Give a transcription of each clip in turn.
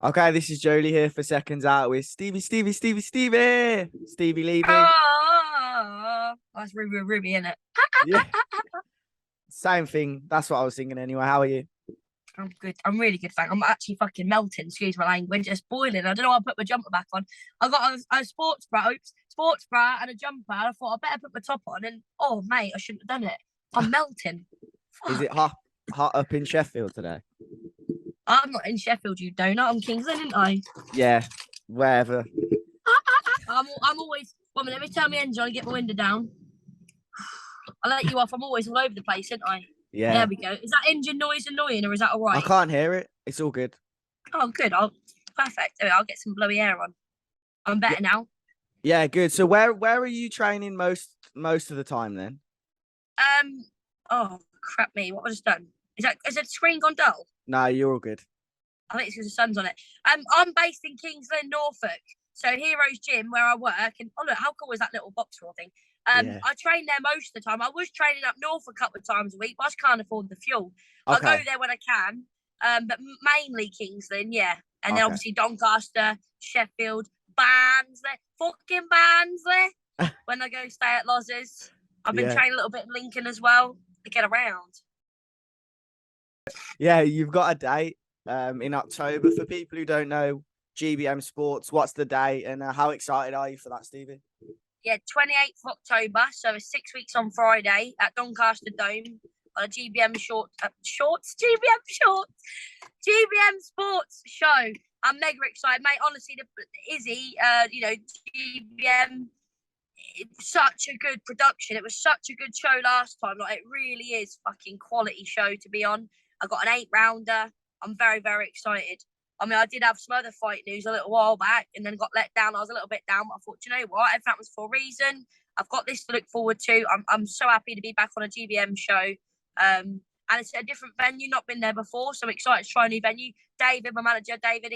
Okay, this is Joe Leigh here for Seconds Out with Stevi Levy. Oh, that's Ruby, isn't it? Yeah, same thing. That's what I was thinking anyway. How are you? I'm good. I'm really good, thank. I'm actually fucking melting. Excuse my language. It's boiling. I don't know why I put my jumper back on. I got a sports bra and a jumper. I thought I better put my top on. And oh, mate, I shouldn't have done it. I'm melting. Is Fuck. it hot up in Sheffield today? I'm not in Sheffield, you donut. I'm Kingsland, ain't I? Yeah, wherever. I'm always. 1 minute, let me turn my engine on and get my window down. I'll let you off. I'm always all over the place, ain't I? Yeah, There we go. Is that engine noise annoying or is that all I right? can't hear it. It's all good. Oh, good. Perfect. I'll get some blowy air on. I'm Yeah, better now. yeah, good. So where are you training most of the time then? Um. Oh crap me! What was I just done? Is the screen gone dull? No, you're all good. I think it's because the sun's on it. I'm based in Kingsland, Norfolk. So Heroes Gym where I work, and oh look, how cool is that little box roll thing? Yeah. I train there most of the time. I was training up north a couple of times a week, but I just can't afford the fuel. I go Okay. there when I can, but mainly Kingsland, yeah. And then Okay. obviously Doncaster, Sheffield, Barnsley, fucking Barnsley. When I go stay at Loz's, I've been Yeah. training a little bit in Lincoln as well to get around. Yeah, you've got a date in October for people who don't know GBM Sports. What's the date and how excited are you for that, Stevie? Yeah, 28th of October, so it's 6 weeks on Friday at Doncaster Dome on a GBM GBM Sports show. I'm mega excited, mate. Honestly, Izzy, GBM, it's such a good production. It was such a good show last time. Like, it really is fucking quality show to be on. I got an 8 rounder. I'm very, very excited. I mean, I did have some other fight news a little while back and then got let down. I was a little bit down, but I thought, you know what? Everything was for a reason. I've got this to look forward to. I'm so happy to be back on a GBM show. And it's a different venue, not been there before. So I'm excited to try a new venue. David, my manager, David,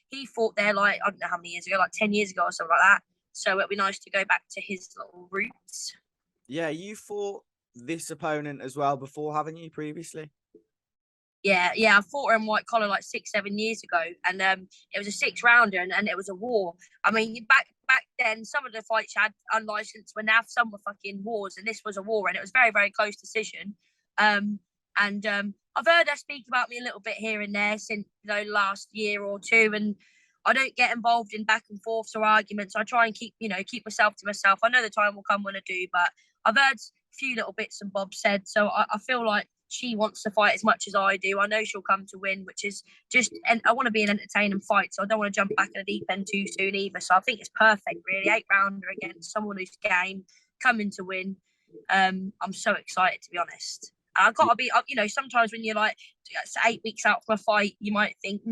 he fought there like, I don't know how many years ago, like 10 years ago or something like that. So it'd be nice to go back to his little roots. Yeah, you fought this opponent as well before, haven't you, previously? Yeah, I fought her in white collar like 6, 7 years ago, and it was a 6 rounder, and it was a war. I mean, back then, some of the fights had unlicensed, but now some were fucking wars, and this was a war, and it was very very close decision. And I've heard her speak about me a little bit here and there since last year or two, and I don't get involved in back and forths or arguments. I try and keep myself to myself. I know the time will come when I do, but I've heard a few little bits and bobs said, so I feel like she wants to fight as much as I do. I know she'll come to win, which is just, and I want to be an entertaining fight, so I don't want to jump back in the deep end too soon either. So I think it's perfect, really. 8 rounder against someone who's game, coming to win. I'm so excited, to be honest. I've got to be, sometimes when you're like 8 weeks out from a fight, you might think,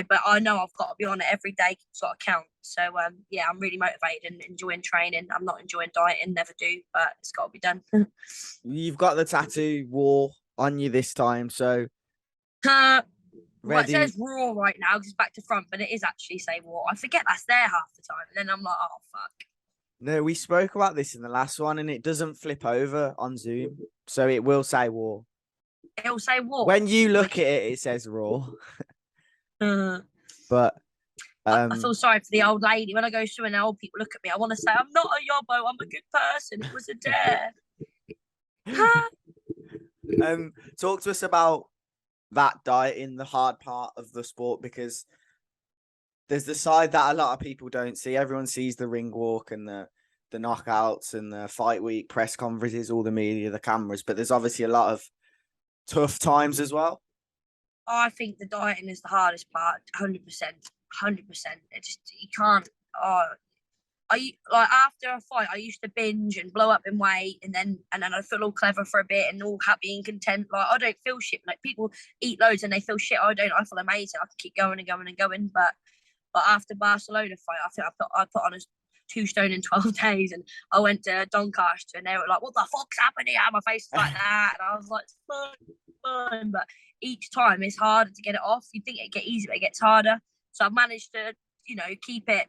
but I know I've got to be on it every day. It's got to count. So, yeah, I'm really motivated and enjoying training. I'm not enjoying dieting, never do, but it's got to be done. You've got the tattoo war on you this time, so Well, it ready. says raw right now because it's back to front, but it is actually say raw. I forget that's there half the time, and then I'm like, oh fuck. No, we spoke about this in the last one, and it doesn't flip over on Zoom, so it will say war. It'll say raw. When you look at it, it says raw. But I feel sorry for the old lady. When I go through and old people look at me, I want to say, I'm not a yobbo, I'm a good person. It was a dare. Talk to us about that diet in the hard part of the sport, because there's the side that a lot of people don't see. Everyone sees the ring walk and the knockouts and the fight week press conferences, all the media, the cameras, but there's obviously a lot of tough times as well. I think the dieting is the hardest part, 100%. 100%. It just, you can't. Like after a fight, I used to binge and blow up in weight, and then I feel all clever for a bit and all happy and content. Like, I don't feel shit. Like, people eat loads and they feel shit. I don't. I feel amazing. I can keep going and going and going. But after Barcelona fight, I think I put on a 2 stone in 12 days, and I went to Doncaster, and they were like, "What the fuck's happening here?" My face was like that, and I was like, "Fun." But each time it's harder to get it off. You think it'd get easier, but it gets harder. So I've managed to, keep it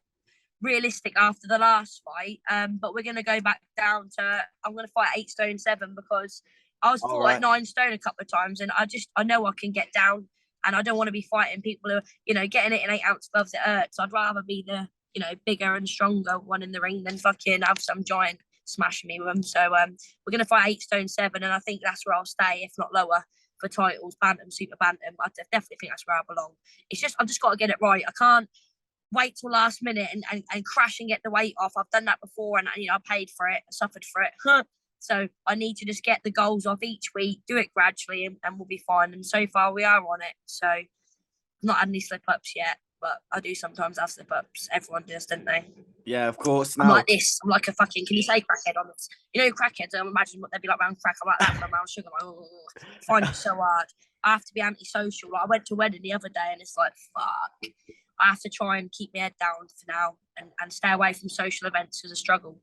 realistic after the last fight. But we're going to go back down to, I'm going to fight 8 stone 7 because I was fought at 9 stone a couple of times, and I know I can get down and I don't want to be fighting people who are, getting it in 8-ounce gloves. It hurts. I'd rather be the, bigger and stronger one in the ring than fucking have some giant smashing me with them. So we're gonna fight 8 stone 7, and I think that's where I'll stay, if not lower, for titles, bantam, super bantam. I definitely think that's where I belong. It's just I've just got to get it right. I can't wait till last minute and crash and get the weight off. I've done that before, and I paid for it, I suffered for it. So I need to just get the goals off each week, do it gradually, and we'll be fine. And so far we are on it. So I've not had any slip ups yet, but I do sometimes have slip ups. Everyone does, don't they? Yeah, of course. I'm like this. I'm like a fucking, can you say crackhead on this? Crackheads, I imagine what they'd be like around crack. I'm like that for around sugar. I'm like, I find it so hard. I have to be antisocial. Like, I went to a wedding the other day, and it's like, fuck. I have to try and keep my head down for now and stay away from social events because I struggle.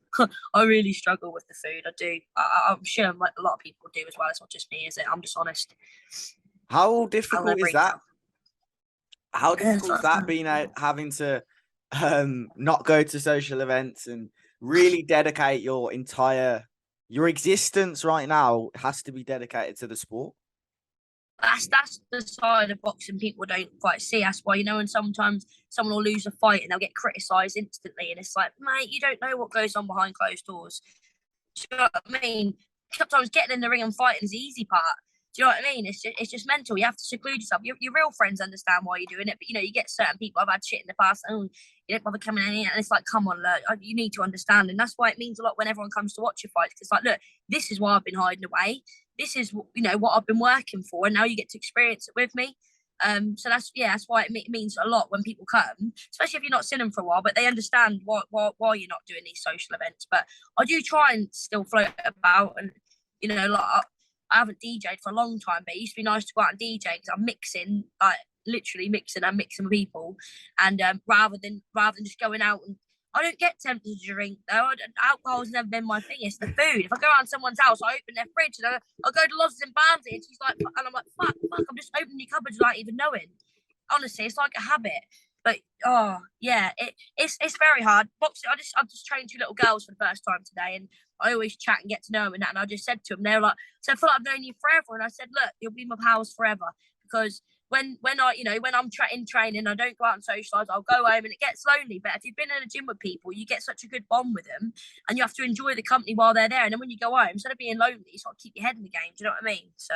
I really struggle with the food. I do. I'm sure like a lot of people do as well. It's not just me, is it? I'm just honest. How difficult is that? How difficult is that being having to not go to social events and really dedicate your existence right now has to be dedicated to the sport? That's the side of boxing people don't quite see. That's why, and sometimes someone will lose a fight and they'll get criticised instantly. And it's like, mate, you don't know what goes on behind closed doors. Do you know what I mean? Sometimes getting in the ring and fighting is the easy part. Do you know what I mean? It's just mental. You have to seclude yourself. Your real friends understand why you're doing it. But, you get certain people, I've had shit in the past, you don't bother coming in here. And it's like, come on, look, you need to understand. And that's why it means a lot when everyone comes to watch your fights. It's like, look, this is why I've been hiding away. This is, what I've been working for. And now you get to experience it with me. So that's why it means a lot when people come, especially if you're not seen them for a while, but they understand why you're not doing these social events. But I do try and still float about and, I haven't DJ'd for a long time, but it used to be nice to go out and DJ because I'm mixing, like literally mixing with people. And rather than just going out, and I don't get tempted to drink though. Alcohol's never been my thing. It's the food. If I go around someone's house, I open their fridge and I'll go to Loz and Barnsley, and she's like, and I'm like, fuck, I'm just opening your cupboards without even knowing. Honestly, it's like a habit. But it's very hard. Boxing, I've just trained 2 little girls for the first time today, and I always chat and get to know them and that. And I just said to them, they were like, so I feel like I've known you forever. And I said, look, you'll be my pals forever, because when I'm in training, I don't go out and socialise. I'll go home and it gets lonely. But if you've been in a gym with people, you get such a good bond with them, and you have to enjoy the company while they're there. And then when you go home, instead of being lonely, you sort of keep your head in the game. Do you know what I mean? So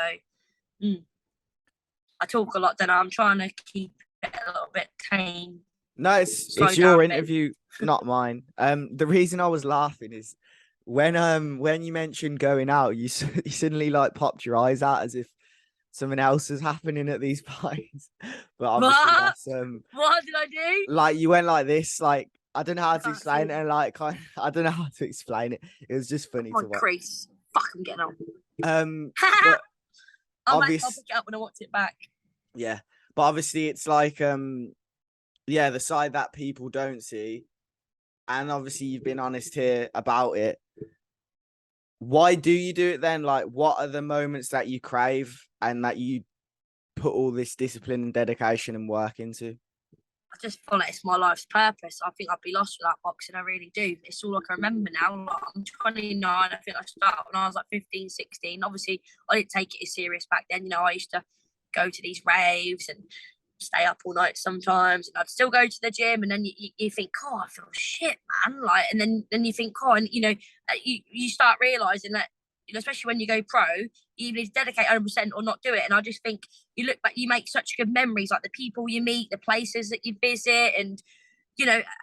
I talk a lot, then I'm trying to keep it a little bit tame. No, it's your interview, not mine. The reason I was laughing is when you mentioned going out, you suddenly like popped your eyes out as if something else is happening at these fights. But obviously that's what did I do? Like you went like this, like I don't know how to explain it, and like I don't know how to explain it. It was just funny to watch. Crease. Fuck, I'm getting on. But I'll pick it up when I watch it back. Yeah, but obviously it's like the side that people don't see, and obviously you've been honest here about it. Why do you do it then? Like, what are the moments that you crave and that you put all this discipline and dedication and work into? I just feel like it's my life's purpose. I think I'd be lost without boxing. I really do. It's all I can remember now. Like, I'm 29. I think I started when I was like 15, 16. Obviously, I didn't take it as serious back then. I used to go to these raves and stay up all night sometimes, and I'd still go to the gym, and then you think, oh, I feel shit, man, like, and then you think, oh, and you start realizing that, especially when you go pro, you need to dedicate 100% or not do it. And I just think you look back, you make such good memories, like the people you meet, the places that you visit, and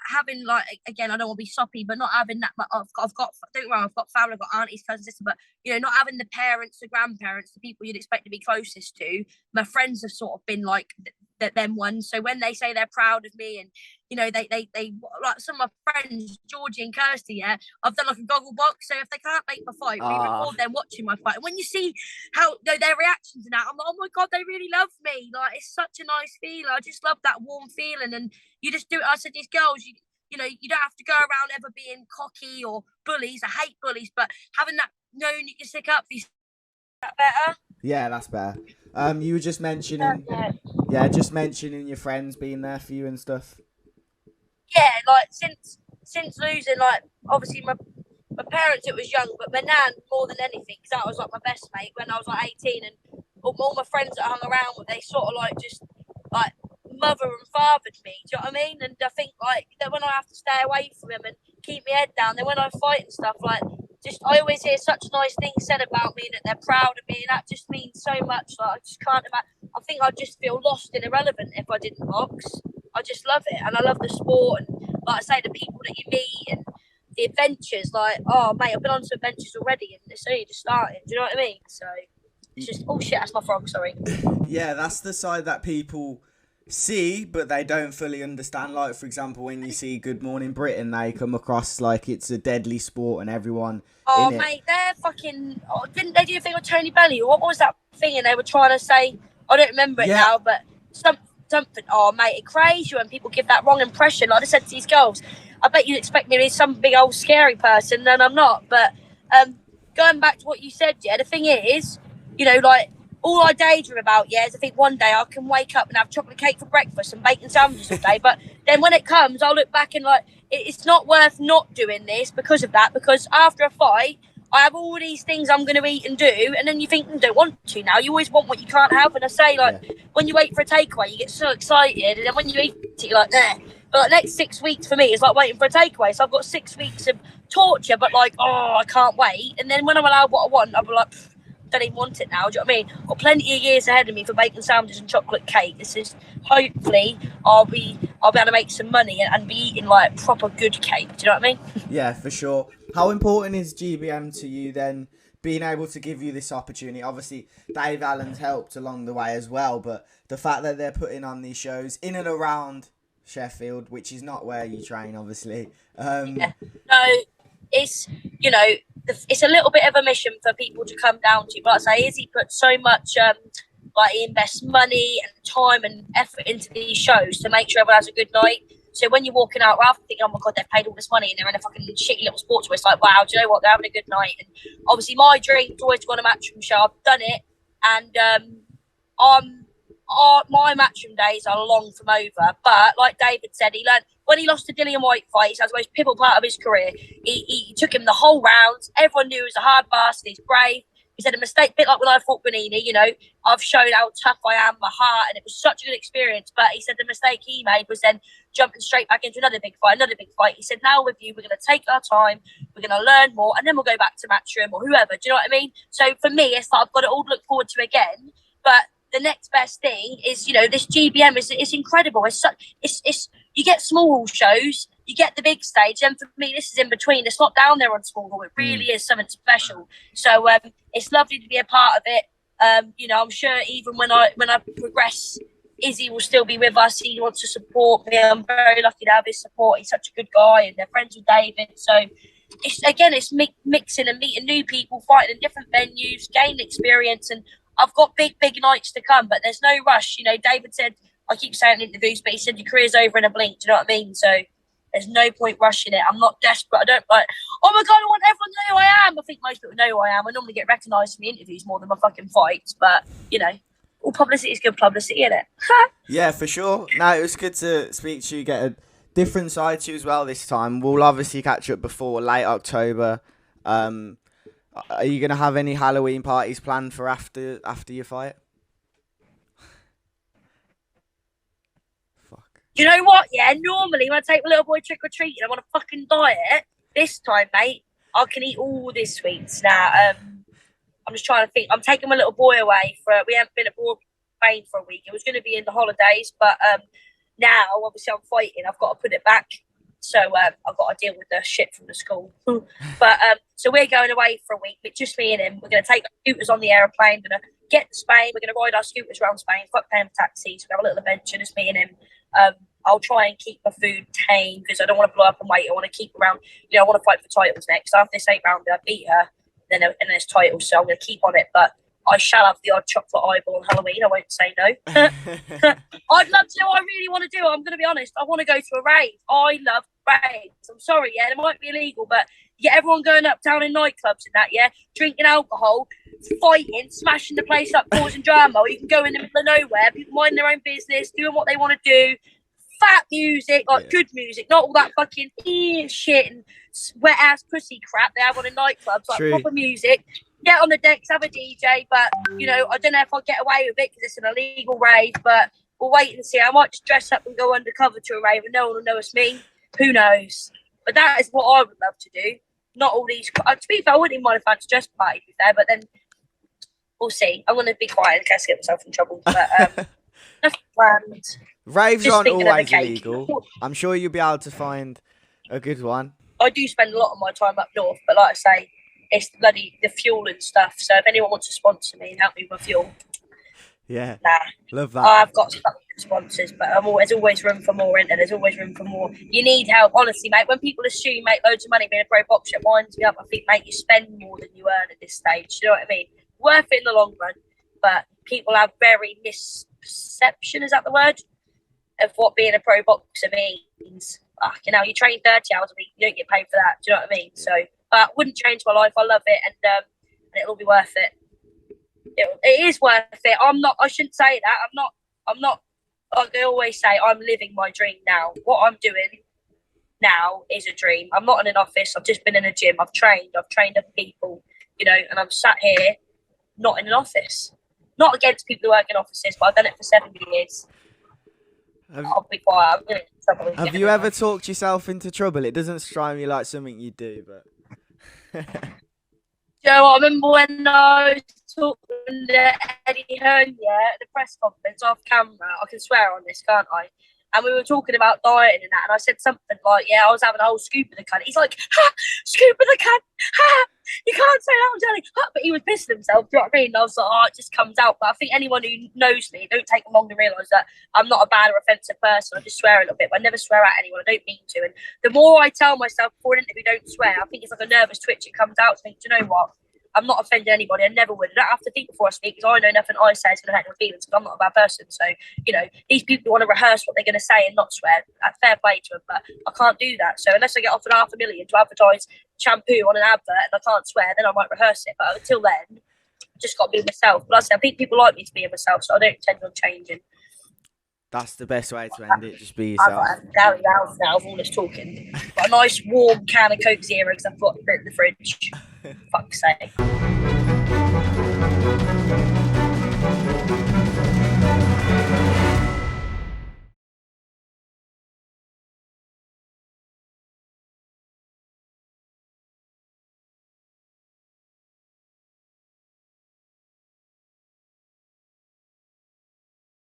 having, like, again, I don't want to be soppy, but not having that. I've got don't worry, I've got family, I've got aunties, cousins, sister, but not having the parents, the grandparents, the people you'd expect to be closest to. My friends have sort of been like them ones. So when they say they're proud of me, and they like some of my friends, Georgie and Kirsty, I've done like a goggle box. So if they can't make my fight, we record them watching my fight. And when you see how their reactions and that, I'm like, oh my god, they really love me. Like, it's such a nice feeling. I just love that warm feeling, and you just do it. I said, these girls, you don't have to go around ever being cocky or bullies. I hate bullies, but having that known you can stick up for yourself, that better. Yeah, that's better. You were just mentioning, just mentioning your friends being there for you and stuff. Yeah, like since losing, like, obviously my parents, it was young, but my nan more than anything, because that was like my best mate when I was like 18, and all my friends that I hung around with, they sort of like just like mother and fathered me. Do you know what I mean? And I think like that when I have to stay away from him and keep my head down, then when I fight and stuff, like just I always hear such nice things said about me and that they're proud of me, and that just means so much. Like I just can't imagine. I think I'd just feel lost and irrelevant if I didn't box. I just love it, and I love the sport, and like I say, the people that you meet and the adventures. Like, oh mate, I've been on some adventures already, and it's only just starting. Do you know what I mean? So it's just shit. That's my frog. Sorry. Yeah, that's the side that people see, but they don't fully understand. Like, for example, when you see Good Morning Britain, they come across like it's a deadly sport and everyone. Oh in mate, they're fucking. Oh, didn't they do a thing with Tony Bellew? What was that thing? And they were trying to say, I don't remember it now, but something. Oh mate, it crazy when people give that wrong impression. Like I said to these girls, I bet you expect me to be some big old scary person, and I'm not. But going back to what you said, yeah, the thing is, you know, like all I daydream about, yeah, is I think one day I can wake up and have chocolate cake for breakfast and bacon sandwiches all day. But then when it comes, I'll look back and like, it's not worth not doing this because of that. Because after a fight, I have all these things I'm going to eat and do. And then you think, don't want to now. You always want what you can't have. And I say, like, when you wait for a takeaway, you get so excited. And then when you eat it, you're like, nah. But like, next 6 weeks for me is like waiting for a takeaway. So I've got 6 weeks of torture, but like, oh, I can't wait. And then when I'm allowed what I want, I'll be like, don't even want it now. Do you know what I mean? I've got plenty of years ahead of me for bacon sandwiches and chocolate cake. This is hopefully I'll be able to make some money and be eating like proper good cake. Do you know what I mean? Yeah, for sure. How important is GBM to you then, being able to give you this opportunity? Obviously, Dave Allen's helped along the way as well, but the fact that they're putting on these shows in and around Sheffield, which is not where you train, obviously. Yeah. No, it's, you know, it's a little bit of a mission for people to come down to. But like I say, Izzy put so much, like he invests money and time and effort into these shows to make sure everyone has a good night. So when you're walking out, rather than thinking, oh my God, they've paid all this money and they're in a fucking shitty little sports where it's like, wow, do you know what? They're having a good night. And obviously my dream's always to go on a matchroom show. I've done it. And my matchroom days are long from over. But like David said, he learned when he lost the Dillian White fight, that's the most pivotal part of his career. He took him the whole round. Everyone knew he was a hard bastard. He's brave. He said a mistake, a bit like when I fought Bonini, you know, I've shown how tough I am, my heart, and it was such a good experience. But he said the mistake he made was then jumping straight back into another big fight. He said, now with you, we're going to take our time, we're going to learn more, and then we'll go back to matchroom or whoever. Do you know what I mean? So for me, it's like I've got it all to look forward to again. But the next best thing is, you know, this GBM is incredible. It's you get small shows, you get the big stage, and for me, this is in between. It's not down there on small hall. It really is something special. So it's lovely to be a part of it. You know, I'm sure even when I progress, Izzy will still be with us. He wants to support me. I'm very lucky to have his support. He's such a good guy, and they're friends with David. So it's mixing and meeting new people, fighting in different venues, gaining experience, and I've got big nights to come, but there's no rush. You know, David said, I keep saying in interviews, but he said your career's over in a blink. Do you know what I mean? So there's no point rushing it. I'm not desperate. I don't like, oh my God, I want everyone to know who I am. I think most people know who I am. I normally get recognised in the interviews more than my fucking fights. But, you know, all publicity is good publicity, isn't it? Yeah, for sure. No, it was good to speak to you, get a different side to you as well this time. We'll obviously catch up before late October. Are you going to have any Halloween parties planned for after your fight? Fuck. You know what? Yeah, normally when I take my little boy trick-or-treating, I'm on a fucking diet. This time, mate, I can eat all the sweets now. I'm just trying to think. I'm taking my little boy away we haven't been abroad Spain for a week. It was going to be in the holidays, but now, obviously, I'm fighting. I've got to put it back. So I've got to deal with the shit from the school. But so we're going away for a week, but just me and him. We're going to take our scooters on the aeroplane. We're going to get to Spain. We're going to ride our scooters around Spain. Fuck paying for taxis. We're going to have a little adventure, just me and him. I'll try and keep my food tame because I don't want to blow up and weight. I want to keep around. You know, I want to fight for titles next. After this 8 round, I beat her. And then there's titles, so I'm going to keep on it. But I shall have the odd chocolate eyeball on Halloween. I won't say no. I'd love to know what I really want to do. I'm going to be honest. I want to go to a rave. I love raves. I'm sorry, yeah, it might be illegal, but you get everyone going uptown in nightclubs and that, yeah, drinking alcohol, fighting, smashing the place up, causing drama. Or you can go in the middle of nowhere, people minding their own business, doing what they want to do. Fat music, like good music, not all that fucking shit and wet ass pussy crap they have on in nightclubs. Like proper music. Get on the decks, have a DJ, but you know, I don't know if I'll get away with it because it's an illegal rave. But we'll wait and see. I might just dress up and go undercover to a rave, and no one will know it's me. Who knows? But that is what I would love to do. Not all these. To be fair, I wouldn't even mind if I had to dress party. To be fair, but then we'll see. I'm going to be quiet in case I get myself in trouble. But nothing planned. Raves Just aren't thinking of the always cake. illegal. I'm sure you'll be able to find a good one. I do spend a lot of my time up north, but like I say, it's the fuel and stuff. So if anyone wants to sponsor me and help me with fuel, Yeah, nah, love that. I've got some sponsors, but there's always room for more, isn't there? There's always room for more. You need help, honestly, mate. When people assume you make loads of money being a pro boxer, it winds me up. I think, mate, you spend more than you earn at this stage. You know what I mean? Worth it in the long run, but people have very misperception, is that the word, of what being a pro boxer means. You train 30 hours a week, you don't get paid for that. Do you know what I mean? So, but wouldn't change my life. I love it, and it'll be worth it. It is worth it. I shouldn't say that. I'm not. Like I always say, I'm living my dream now. What I'm doing now is a dream. I'm not in an office. I've just been in a gym. I've trained other people, and I'm sat here, not in an office. Not against people who work in offices, but I've done it for 7 years. I'll be quiet. I'm getting in trouble. Have you ever talked yourself into trouble? It doesn't strike me like something you do, but. Joe, I remember when I was talking to Eddie Hearn, at the press conference off camera. I can swear on this, can't I? And we were talking about dieting and that, and I said something like, I was having a whole scoop of the cunt. He's like, scoop of the cunt, you can't say that, I'm telling you. But he was pissing himself, do you know what I mean? And I was like, it just comes out. But I think anyone who knows me, don't take long to realise that I'm not a bad or offensive person. I just swear a little bit, but I never swear at anyone. I don't mean to. And the more I tell myself before an interview, don't swear, I think it's like a nervous twitch. It comes out to me, do you know what? I'm not offending anybody. I never would. I don't have to think before I speak because I know nothing I say is going to hurt my feelings because I'm not a bad person. So, these people want to rehearse what they're going to say and not swear. Fair play to them, but I can't do that. So unless I get offered $500,000 to advertise shampoo on an advert and I can't swear, then I might rehearse it. But until then, I've just got to be myself. But like I said, I think people like me to be myself, so I don't intend on changing. That's the best way to end it. Just be yourself. I've got now of all this talking. Got a nice warm can of Coke Zero because I've got it in the fridge. Fuck's sake.